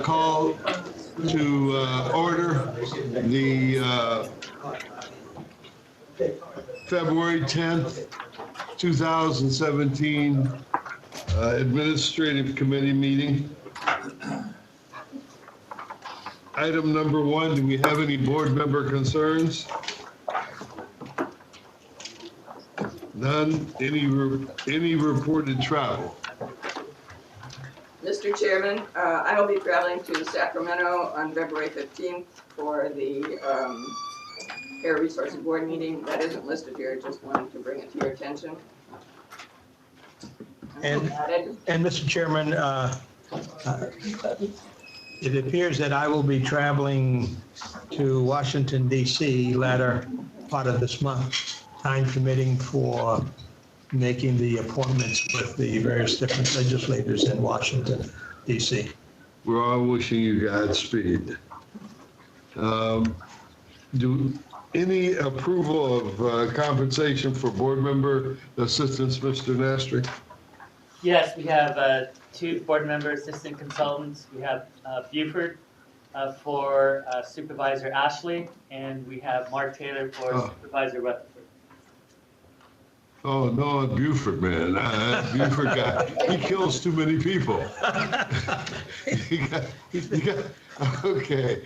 Call to order the February 10th, 2017 Administrative Committee meeting. Item number 1, do we have any board member concerns? None. Any reported travel? Mr. Chairman, I will be traveling to Sacramento on February 15th for the Air Resources Board meeting. That isn't listed here, just wanted to bring it to your attention. And Mr. Chairman, it appears that I will be traveling to Washington, D.C. latter part of this month, time permitting for making the appointments with the various different legislators in Washington, D.C. We're all wishing you Godspeed. Do any approval of compensation for board member assistants, Mr. Nastri? Yes, we have 2 board member assistant consultants. We have Buford for Supervisor Ashley, and we have Mark Taylor for Supervisor Rutherford. Oh, no, Buford, man. Buford guy, he kills too many people. Okay.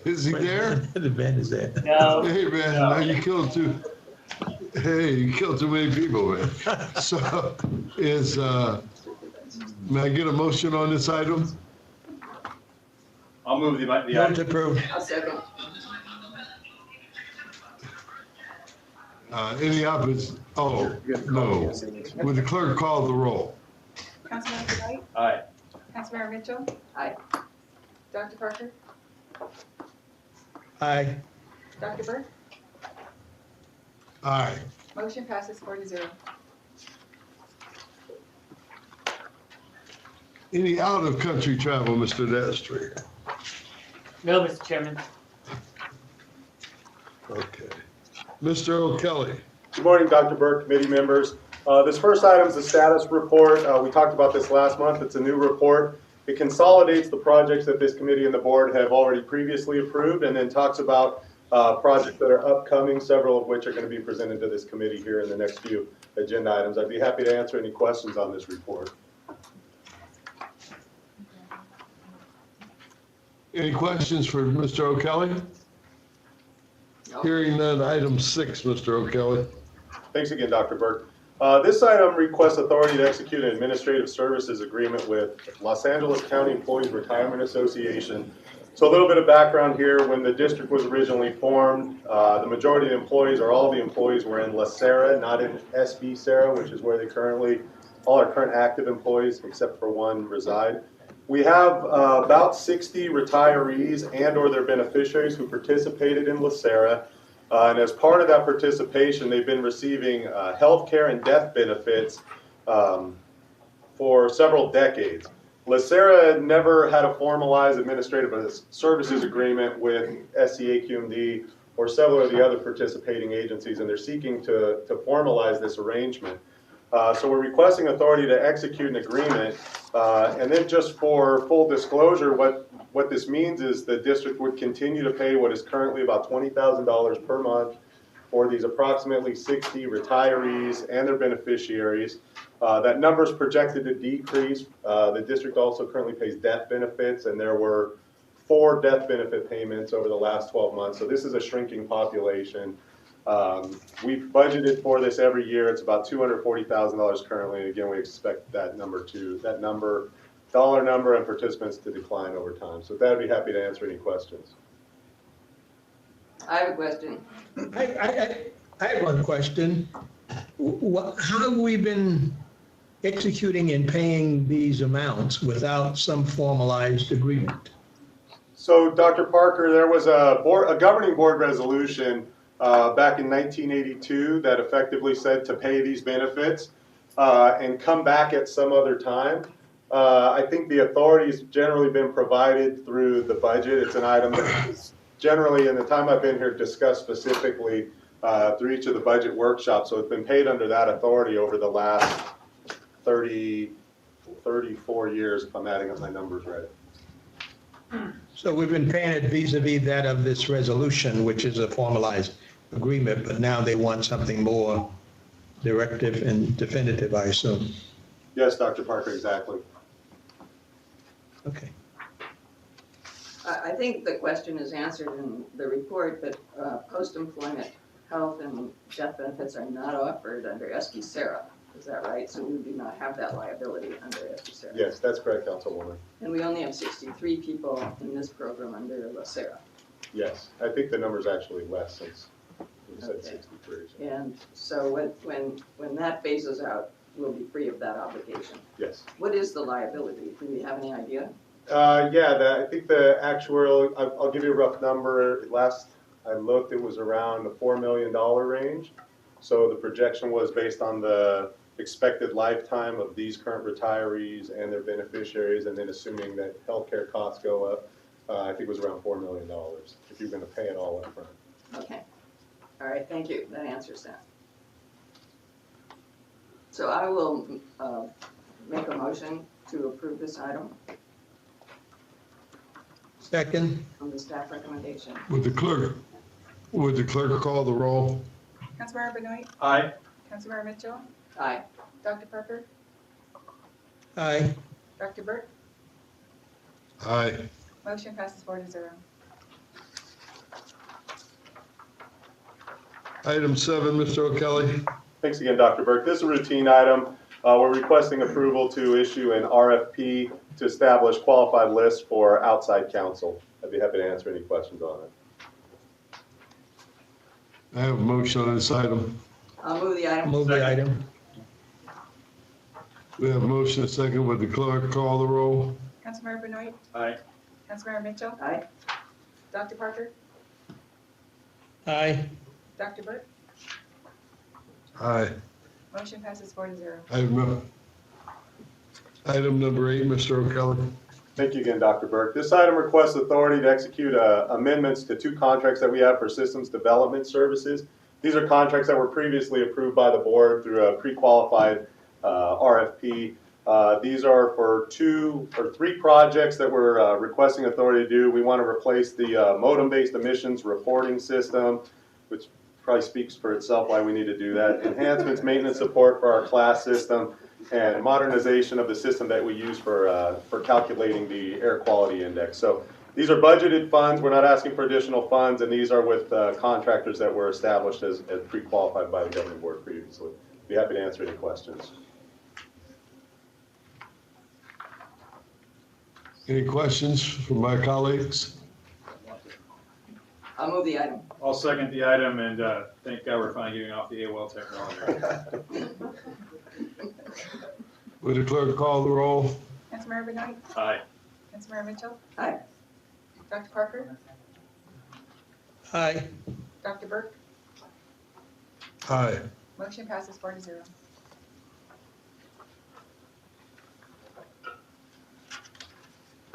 Is he there? The Ben is there. No. Hey, man, no. You killed too many people, man. So may I get a motion on this item? I'll move the Not item. approved. I'll second. Any opposition? Oh, no. Would the clerk call the roll? Councilmember Wright? Aye. Councilmember Mitchell? Aye. Dr. Parker? Aye. Dr. Burke? Aye. Motion passes 4-0. Any out-of-country travel, Mr. Nastri? No, Mr. Chairman. Okay. Mr. O'Kelly. Good morning, Dr. Burke, committee members. This first item is the status report. We talked about this last month. It's a new report. It consolidates the projects that this committee and the board have already previously approved, and then talks about projects that are upcoming, several of which are going to be presented to this committee here in the next few agenda items. I'd be happy to answer any questions on this report. Any questions for Mr. O'Kelly? No. Hearing none, item 6, Mr. O'Kelly. Thanks again, Dr. Burke. This item requests authority to execute an administrative services agreement with Los Angeles County Employees Retirement Association. So a little bit of background here. When the district was originally formed, the majority of the employees, or all of the employees, were in La Serra, not in SB Serra, which is where they currently, all our current active employees, except for one, reside. We have about 60 retirees and or their beneficiaries who participated in La Serra. And as part of that participation, they've been receiving health care and death benefits for several decades. La Serra never had a formalized administrative services agreement with SCAQMD or several of the other participating agencies, and they're seeking to formalize this arrangement. So we're requesting authority to execute an agreement, and then just for full disclosure, what this means is the district would continue to pay what is currently about $20,000 per month for these approximately 60 retirees and their beneficiaries. That number is projected to decrease. The district also currently pays death benefits, and there were 4 death benefit payments over the last 12 months. So this is a shrinking population. We've budgeted for this every year. It's about $240,000 currently. And again, we expect that dollar number and participants to decline over time. So with that, I'd be happy to answer any questions. I have a question. I have one question. How have we been executing and paying these amounts without some formalized agreement? So, Dr. Parker, there was a governing board resolution back in 1982 that effectively said to pay these benefits and come back at some other time. I think the authority's generally been provided through the budget. It's an item that's generally, in the time I've been here, discussed specifically through each of the budget workshops. So it's been paid under that authority over the last 30, 34 years, if I'm adding up my numbers right. So we've been paying it vis-à-vis that of this resolution, which is a formalized agreement, but now they want something more directive and definitive, I assume. Yes, Dr. Parker, exactly. Okay. I think the question is answered in the report, but post-employment health and death benefits are not offered under SCAQMD. Is that right? So we do not have that liability under SCAQMD. Yes, that's correct, Councilwoman. And we only have 63 people in this program under LACERA. Yes, I think the number's actually less since we said Okay. 63. So. And so when that phases out, we'll be free of that obligation. Yes. What is the liability? Do we have any idea? I think the actuarial, I'll give you a rough number. Last I looked, it was around the $4 million range. So the projection was based on the expected lifetime of these current retirees and their beneficiaries, and then assuming that healthcare costs go up, I think it was around $4 million if you're going to pay it all up front. Okay. All right, thank you. That answers that. So I will make a motion to approve this item Second, on the staff recommendation. Would the clerk call the roll? Councilmember Benoit, Aye. Councilmember Mitchell, Aye. Dr. Parker, aye. Dr. Burke, Aye. motion passes 4-0. Item 7, Mr. O'Kelly. Thanks again, Dr. Burke. This is a routine item. We're requesting approval to issue an RFP to establish qualified lists for outside counsel. I'd be happy to answer any questions on it. I have a motion on this item. I'll move the item. Move the item. We have a motion and a second. Would the clerk call the roll? Councilmember Benoit, Aye. Councilmember Mitchell, Aye. Dr. Parker, Aye. Dr. Burke, Aye. motion passes 4-0. Item number 8, Mr. O'Kelly. Thank you again, Dr. Burke. This item requests authority to execute amendments to 2 contracts that we have for systems development services. These are contracts that were previously approved by the board through a pre-qualified RFP. These are for 2 or 3 projects that we're requesting authority to do. We want to replace the modem-based emissions reporting system, which probably speaks for itself why we need to do that. Enhancements, maintenance support for our class system, and modernization of the system that we use for calculating the air quality index. So these are budgeted funds. We're not asking for additional funds, and these are with contractors that were established as pre-qualified by the governing board previously. Be happy to answer any questions. Any questions from my colleagues? I'll move the item. I'll second the item, and thank God we're finally getting off the AOL technology. Would the clerk call the roll? Councilmember Benoit, Aye. Councilmember Mitchell, Aye. Dr. Parker, Aye. Dr. Burke, Aye. motion passes 4-0.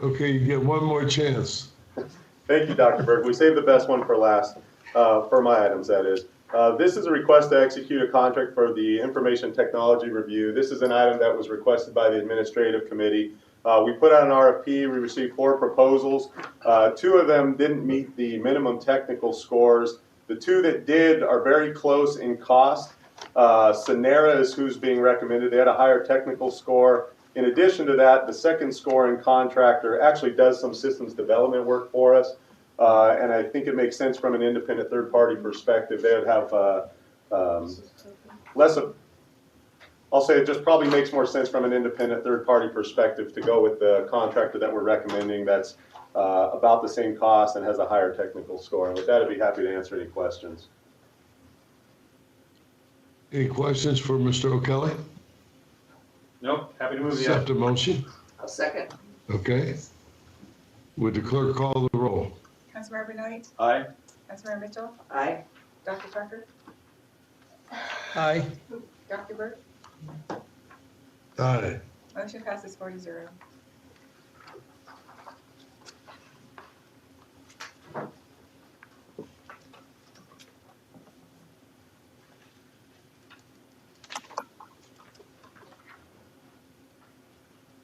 Okay, you get one more chance. Thank you, Dr. Burke. We saved the best one for last, for my items, that is. This is a request to execute a contract for the information technology review. This is an item that was requested by the administrative committee. We put out an RFP. We received 4 proposals. 2 of them didn't meet the minimum technical scores. The 2 that did are very close in cost. Sonera is who's being recommended. They had a higher technical score. In addition to that, the second scoring contractor actually does some systems development work for us. And I think it makes sense from an independent third-party perspective. They would have less of, I'll say it just probably makes more sense from an independent third-party perspective to go with the contractor that we're recommending that's about the same cost and has a higher technical score. And with that, I'd be happy to answer any questions. Any questions for Mr. O'Kelly? Nope, happy to move the Accept item. the motion. I'll second. Okay. Would the clerk call the roll? Councilmember Benoit, Aye. Councilmember Mitchell, Aye. Dr. Parker, Aye. Dr. Burke, Aye. motion passes 4-0.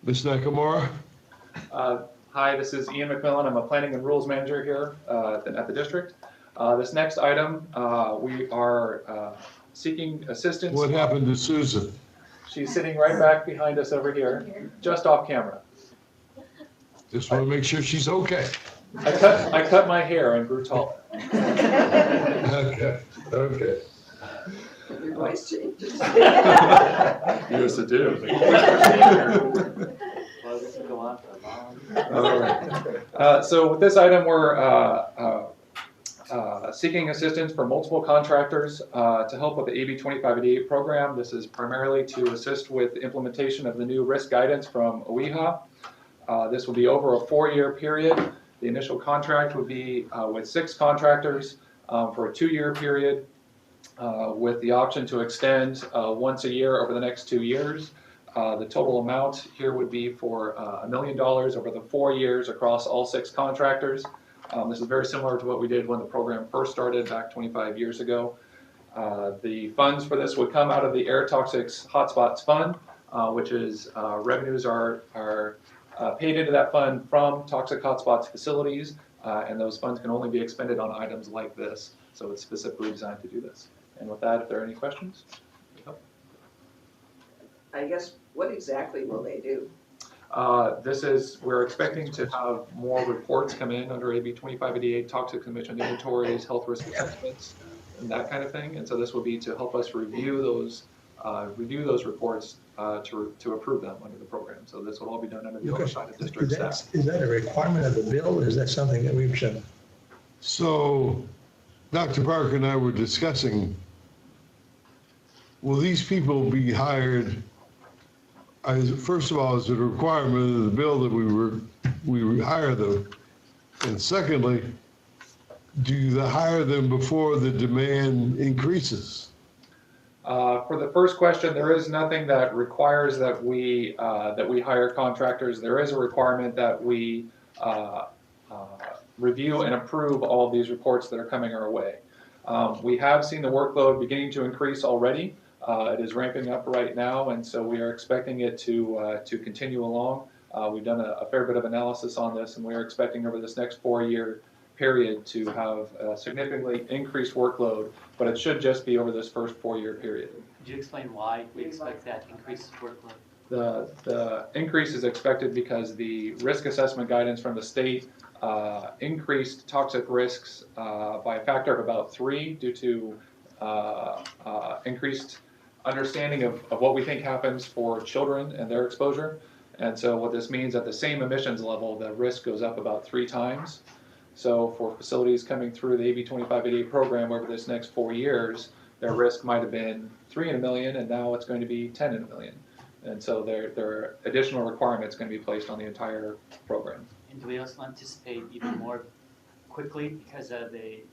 Ms. Nakamura? Hi, this is Ian McMillan. I'm a planning and rules manager here at the district. This next item, we are seeking assistance. What happened to Susan? She's sitting right back behind us over here, just off camera. Just want to make sure she's okay. I cut my hair and grew taller. Okay, okay. Your voice changes. Yes, it do. Well, this will go on for a long. All right. So with this item, we're seeking assistance for multiple contractors to help with the AB 2588 program. This is primarily to assist with the implementation of the new risk guidance from OEHA. This will be over a 4-year period. The initial contract would be with 6 contractors for a 2-year period with the option to extend once a year over the next 2 years. The total amount here would be for $1 million over the 4 years across all 6 contractors. This is very similar to what we did when the program first started back 25 years ago. The funds for this would come out of the Air Toxics Hotspots Fund, which is revenues are paid into that fund from toxic hotspots facilities, and those funds can only be expended on items like this. So it's specifically designed to do this. And with that, if there are any questions? I guess, what exactly will they do? We're expecting to have more reports come in under AB 2588, toxic emission inventories, health risk assessments, and that kind of thing. And so this will be to help us review those reports to approve them under the program. So this will all be done under the oversight of district staff. Is that a requirement of the bill, or is that something that we should? So Dr. Parker and I were discussing, will these people be hired? First of all, is it a requirement of the bill that we hire them? And secondly, do you hire them before the demand increases? For the first question, there is nothing that requires that we hire contractors. There is a requirement that we review and approve all of these reports that are coming our way. We have seen the workload beginning to increase already. It is ramping up right now, and so we are expecting it to continue along. We've done a fair bit of analysis on this, and we are expecting over this next 4-year period to have a significantly increased workload, but it should just be over this first 4-year period. Could you explain why we expect that increased workload? The increase is expected because the risk assessment guidance from the state increased toxic risks by a factor of about 3 due to increased understanding of what we think happens for children and their exposure. And so what this means, at the same emissions level, the risk goes up about 3 times. So for facilities coming through the AB 2588 program over this next 4 years, their risk might have been 3 in a million, and now it's going to be 10 in a million. And so there are additional requirements going to be placed on the entire program. And do we also anticipate even more quickly because of the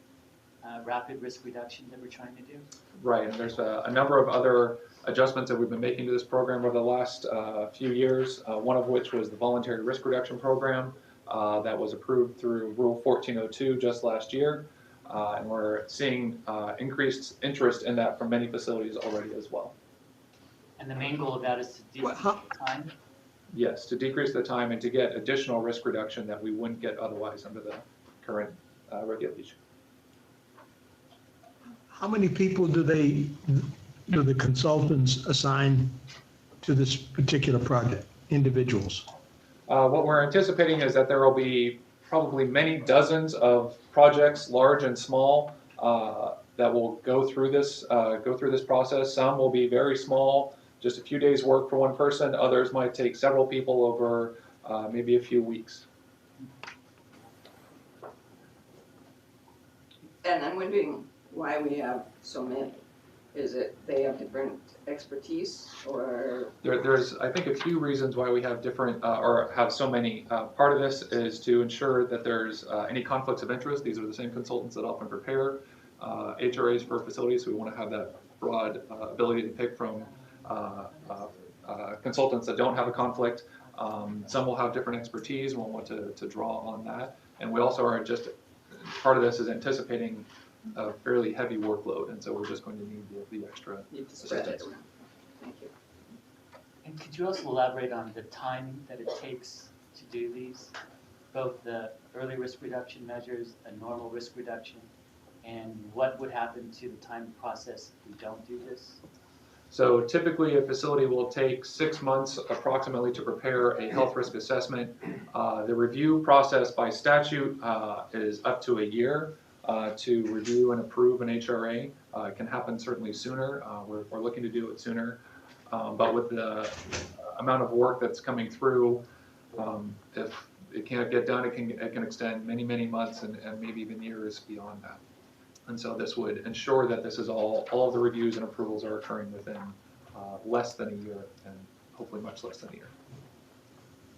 rapid risk reduction that we're trying to do? Right, and there's a number of other adjustments that we've been making to this program over the last few years, one of which was the voluntary risk reduction program that was approved through Rule 1402 just last year, and we're seeing increased interest in that from many facilities already as well. And the main goal of that is to decrease the time? Yes, to decrease the time and to get additional risk reduction that we wouldn't get otherwise under the current regulation. How many people do the consultants assign to this particular project, individuals? What we're anticipating is that there will be probably many dozens of projects, large and small, that will go through this process. Some will be very small, just a few days' work for one person. Others might take several people over maybe a few weeks. And I'm wondering why we have so many. Is it they have different expertise, or? There's, I think, a few reasons why we have different, or have so many. Part of this is to ensure that there's any conflicts of interest. These are the same consultants that often prepare HRAs for facilities, so we want to have that broad ability to pick from consultants that don't have a conflict. Some will have different expertise, we'll want to draw on that. And we also are just, part of this is anticipating a fairly heavy workload, and so we're just going to need the extra You have to spread it assistance. around. Thank you. And could you also elaborate on the time that it takes to do these? Both the early risk reduction measures, the normal risk reduction, and what would happen to the time process if we don't do this? So typically, a facility will take 6 months approximately to prepare a health risk assessment. The review process by statute is up to a year to review and approve an HRA. It can happen certainly sooner. We're looking to do it sooner. But with the amount of work that's coming through, if it can't get done, it can extend many, many months and maybe even years beyond that. And so this would ensure that this is all of the reviews and approvals are occurring within less than a year, and hopefully much less than a year.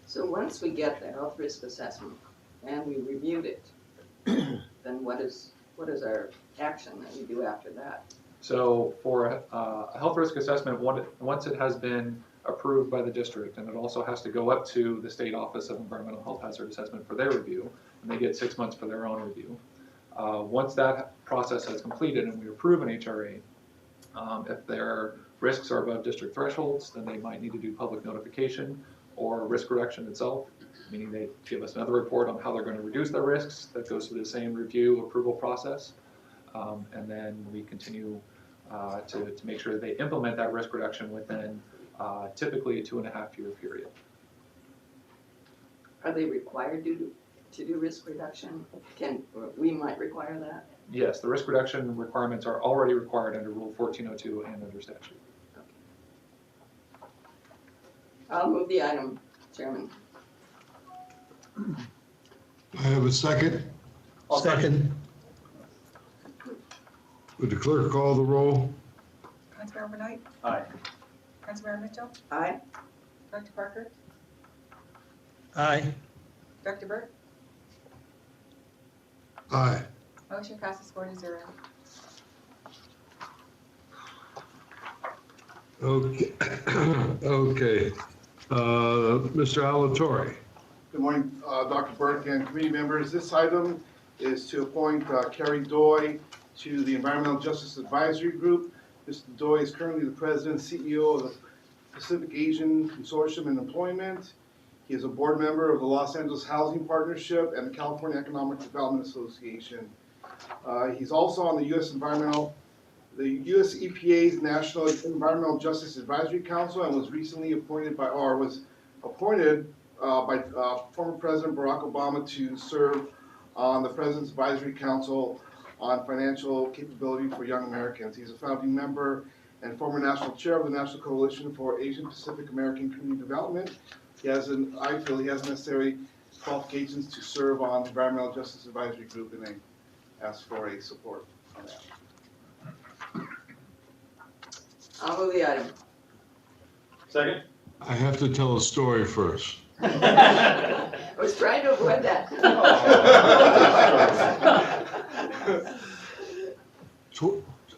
So once we get the health risk assessment and we reviewed it, then what is our action that we do after that? So for a health risk assessment, once it has been approved by the district, and it also has to go up to the State Office of Environmental Health Hazard Assessment for their review, and they get 6 months for their own review. Once that process has completed and we approve an HRA, if their risks are above district thresholds, then they might need to do public notification or risk reduction itself, meaning they give us another report on how they're going to reduce their risks. That goes through the same review approval process. And then we continue to make sure that they implement that risk reduction within typically a 2.5-year period. Are they required to do risk reduction? We might require that? Yes, the risk reduction requirements are already required under Rule 1402 and under statute. I'll move the item, Chairman. I have a second. Second. Would the clerk call the roll? Councilmember Knight, Aye. Councilmember Mitchell, Aye. Dr. Parker, Aye. Dr. Burke, Aye. motion passes 4-0. Okay. Okay. Mr. Alatorre. Good morning, Dr. Burke and committee members. This item is to appoint Kerry Doy to the Environmental Justice Advisory Group. Mr. Doy is currently the president and CEO of the Pacific Asian Consortium in Employment. He is a board member of the Los Angeles Housing Partnership and the California Economic Development Association. He's also on the U.S. EPA's National Environmental Justice Advisory Council and was recently appointed by former President Barack Obama to serve on the President's Advisory Council on Financial Capability for Young Americans. He's a founding member and former national chair of the National Coalition for Asian Pacific American Community Development. I feel he has necessary qualifications to serve on the Environmental Justice Advisory Group, and I ask for a support on that. I'll move the item. Second? I have to tell a story first. I was trying to avoid that.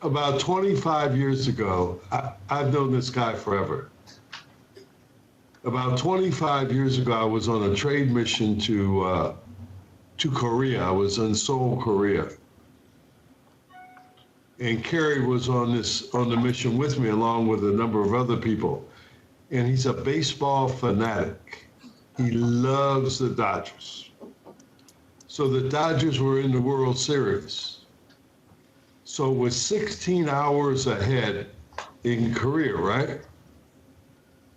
About 25 years ago, I've known this guy forever. About 25 years ago, I was on a trade mission to Korea. I was in Seoul, Korea. And Kerry was on the mission with me, along with a number of other people. And he's a baseball fanatic. He loves the Dodgers. So the Dodgers were in the World Series. So it was 16 hours ahead in Korea, right?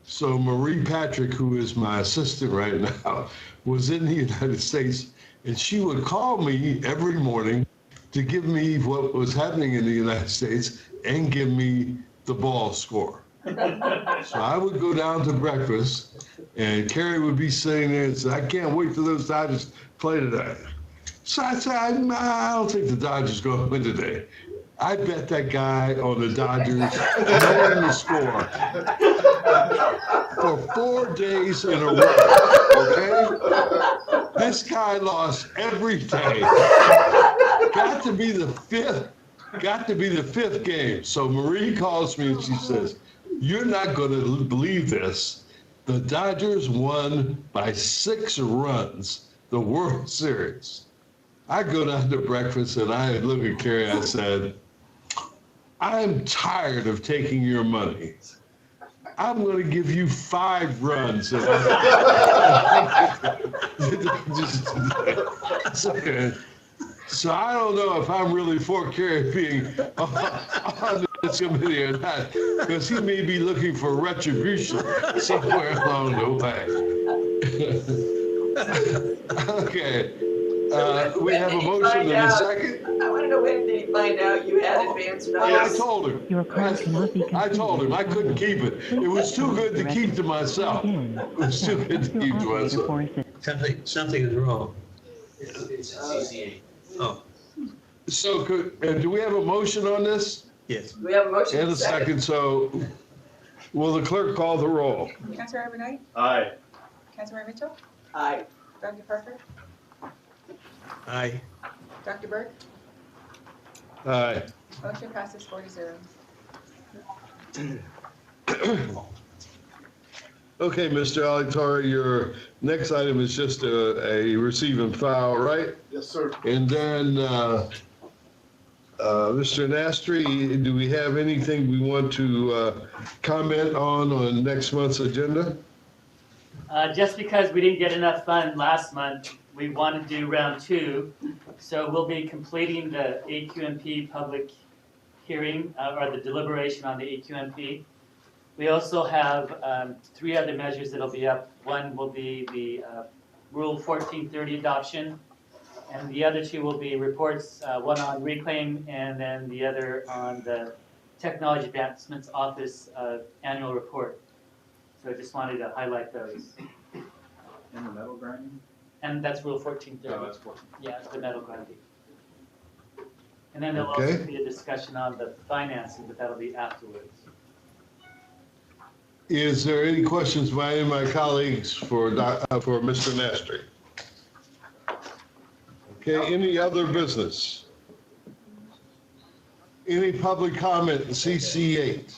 So Marie Patrick, who is my assistant right now, was in the United States, and she would call me every morning to give me what was happening in the United States and give me the ball score. So I would go down to breakfast, and Kerry would be sitting there and say, "I can't wait for those Dodgers to play today." So I said, I don't think the Dodgers are going to win today. I bet that guy on the Dodgers knowing the score for 4 days in a row, okay? This guy lost every day. Got to be the fifth game. So Marie calls me and she says, "You're not going to believe this. The Dodgers won by 6 runs the World Series." I go down to breakfast and I look at Kerry, I said, "I'm tired of taking your money. I'm gonna give you 5 runs. So I don't know if I'm really for Kerry being on this committee or not, because he may be looking for retribution somewhere along the way. Okay, we have a motion and a second. I want to know, when did he find out you had advanced I notice? told him. Your call cannot be I continued. told him I couldn't keep it. It was too good to keep to myself. Again, It was too good to keep to myself. for assistance. Something is wrong. Oh, So do we have a motion on this? yes. Do we have a motion? And a second, so will the clerk call the roll? Councilmember Knight, Aye. Councilmember Mitchell, Aye. Dr. Parker, Aye. Dr. Burke, Aye. motion passes 4-0. Okay, Mr. Alatorre, your next item is just a receive and file, right? Yes, sir. And then, Mr. Nastri, do we have anything we want to comment on next month's agenda? Just because we didn't get enough fun last month, we want to do round 2. So we'll be completing the AQMP public hearing, or the deliberation on the AQMP. We also have 3 other measures that'll be up. One will be the Rule 1430 adoption, and the other 2 will be reports, one on reclaim, and then the other on the Technology Advancements Office annual report. So I just wanted to highlight those. In the metal grinding? And that's Rule 1430. No, that's 14. Yeah, the metal grinding. And then there'll Okay. also be a discussion on the financing, but that'll be afterwards. Is there any questions by any of my colleagues for Mr. Nastri? Okay, any other business? Any public comment in CC8?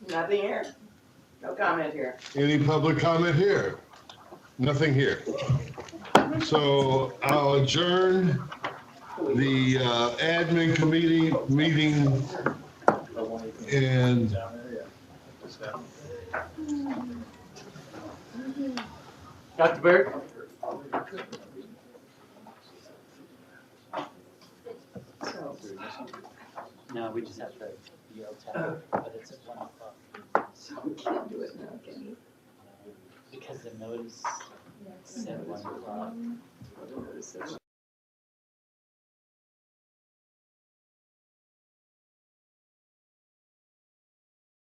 Nothing here. No comment here. Any public comment here? Nothing here. So I'll adjourn the admin committee meeting and Dr. Burke? So, No, we just have the tab, but it's at 1 o'clock. so we can't do it now, can we? Because the notice said 1 o'clock. What is this?